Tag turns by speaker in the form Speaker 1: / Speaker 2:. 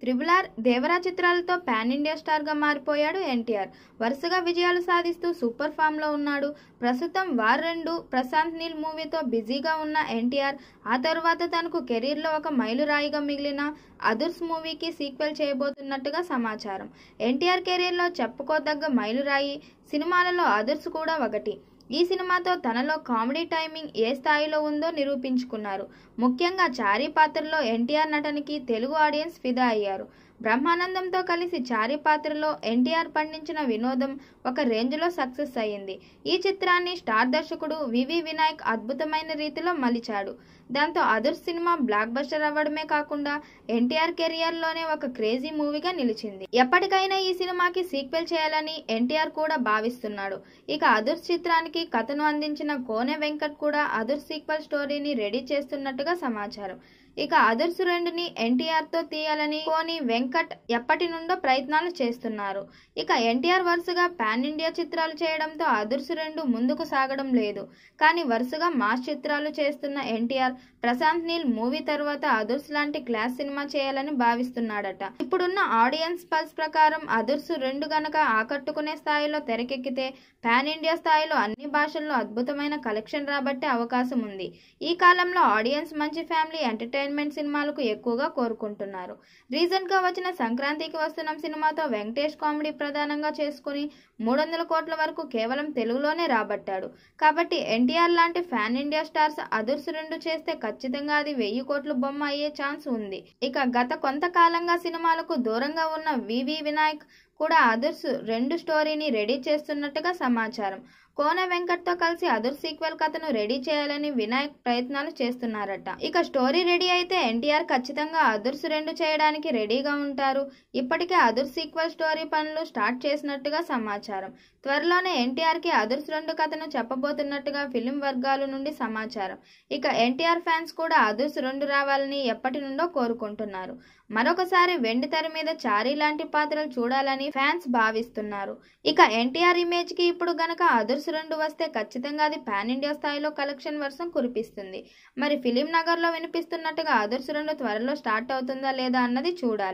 Speaker 1: Triple R, Devara చిత్రాలతో pan India స్టార్గా మారిపోయాడు ఎన్టీఆర్. వరుసగా విజయాలు సాధిస్తూ సూపర్ ఫామ్లో ఉన్నాడు. ప్రస్తుతం వార్ 2 ప్రశాంత్ నీల్ మూవీతో బిజీగా ఉన్న ఎన్టీఆర్ ఆ తరువాత తనకు కెరీర్లో ఒక మైలురాయిగా మిగిలిన అదుర్స్ మూవీకి సీక్వెల్ చేయబోతున్నట్టుగా సమాచారం. ఎన్టీఆర్ కెరీర్లో చెప్పుకోదగ్గ మైలురాయి సినిమాలలో అదుర్స్ కూడా ఒకటి. ఈ సినిమాతో తనలో కామెడీ టైమింగ్ ఏ స్థాయిలో ఉందో నిరూపించుకున్నారు. ముఖ్యంగా చారీ పాత్రలో ఎన్టీఆర్ నటనకి తెలుగు ఆడియన్స్ ఫిదా అయ్యారు. బ్రహ్మానందంతో కలిసి చారీ పాత్రలో ఎన్టీఆర్ పండించిన వినోదం ఒక రేంజ్లో సక్సెస్ అయ్యింది. ఈ చిత్రాన్ని స్టార్ దర్శకుడు వివి వినాయక్ అద్భుతమైన రీతిలో మలిచాడు. దాంతో అదుర్స్ సినిమా బ్లాక్ బస్టర్ అవ్వడమే కాకుండా ఎన్టీఆర్ కెరియర్లోనే ఒక క్రేజీ మూవీగా నిలిచింది. ఎప్పటికైనా ఈ సినిమాకి సీక్వెల్ చేయాలని ఎన్టీఆర్ కూడా భావిస్తున్నాడు. ఇక అదుర్స్ చిత్రానికి కథను అందించిన కోనె వెంకట్ కూడా అదుర్స్ సీక్వెల్ స్టోరీని రెడీ చేస్తున్నట్టుగా సమాచారం. ఇక అదుర్స్ 2ని ఎన్టీఆర్తో తీయాలని కోని వెంకట్ ఎప్పటి నుండో ప్రయత్నాలు చేస్తున్నారు. ఇక ఎన్టీఆర్ వరుసగా పాన్ ఇండియా చిత్రాలు చేయడంతో అదుర్స్ 2 ముందుకు సాగడం లేదు. కానీ వరుసగా మాస్ చిత్రాలు చేస్తున్న ఎన్టీఆర్ ప్రశాంత్ నీల్ మూవీ తర్వాత అదుర్స్ లాంటి క్లాస్ సినిమా చేయాలని భావిస్తున్నాడట. ఇప్పుడున్న ఆడియన్స్ పల్స్ ప్రకారం అదుర్స్ 2 గనక ఆకట్టుకునే స్థాయిలో తెరకెక్కితే పాన్ ఇండియా స్థాయిలో అన్ని భాషల్లో అద్భుతమైన కలెక్షన్ రాబట్టే అవకాశం ఉంది. ఈ కాలంలో ఆడియన్స్ మంచి ఫ్యామిలీ ఎంటర్టైన్మెంట్ సినిమాలకు ఎక్కువగా కోరుకుంటున్నారు. రీసెంట్ గా వచ్చిన సంక్రాంతికి వస్తున్నాం సినిమాతో వెంకటేష్ కామెడీ ప్రధానంగా చేసుకుని 300 కోట్ల వరకు కేవలం తెలుగులోనే రాబట్టాడు. కాబట్టి ఎన్టీఆర్ లాంటి పాన్ ఇండియా స్టార్స్ అదుర్స్ 2 చేస్తే ఖచ్చితంగా అది 1000 కోట్ల బొమ్మ అయ్యే ఛాన్స్ ఉంది. ఇక గత కొంతకాలంగా సినిమాలకు దూరంగా ఉన్న వివి వినాయక్ కూడా అదుర్స్ 2 స్టోరీని రెడీ చేస్తున్నట్టుగా సమాచారం. కోనె వెంకట్తో కలిసి అదుర్స్ సీక్వెల్ కథను రెడీ చేయాలని వినాయక్ ప్రయత్నాలు చేస్తున్నారట. ఇక స్టోరీ రెడీ అయితే ఎన్టీఆర్ ఖచ్చితంగా అదుర్స్ 2 చేయడానికి రెడీగా ఉంటారు. ఇప్పటికే అదుర్స్ సీక్వెల్ స్టోరీ పనులు స్టార్ట్ చేసినట్టుగా సమాచారం. త్వరలోనే ఎన్టీఆర్కి అదుర్స్ 2 కథను చెప్పబోతున్నట్టుగా ఫిలిం వర్గాల నుండి సమాచారం. ఇక ఎన్టీఆర్ ఫ్యాన్స్ కూడా అదుర్స్ 2 రావాలని ఎప్పటి నుండో కోరుకుంటున్నారు. మరొకసారి వెండి తెర మీద చారీ లాంటి పాత్రలు చూడాలని ఫ్యాన్స్ భావిస్తున్నారు. ఇక ఎన్టీఆర్ ఇమేజ్ కి ఇప్పుడు గనక అదుర్స్ 2 వస్తే ఖచ్చితంగా అది పాన్ ఇండియా స్థాయిలో కలెక్షన్ వర్షం కురిపిస్తుంది. మరి ఫిలిం నగర్ లో వినిపిస్తున్నట్టుగా అదుర్స్ 2 త్వరలో స్టార్ట్ అవుతుందా లేదా అన్నది చూడాలి.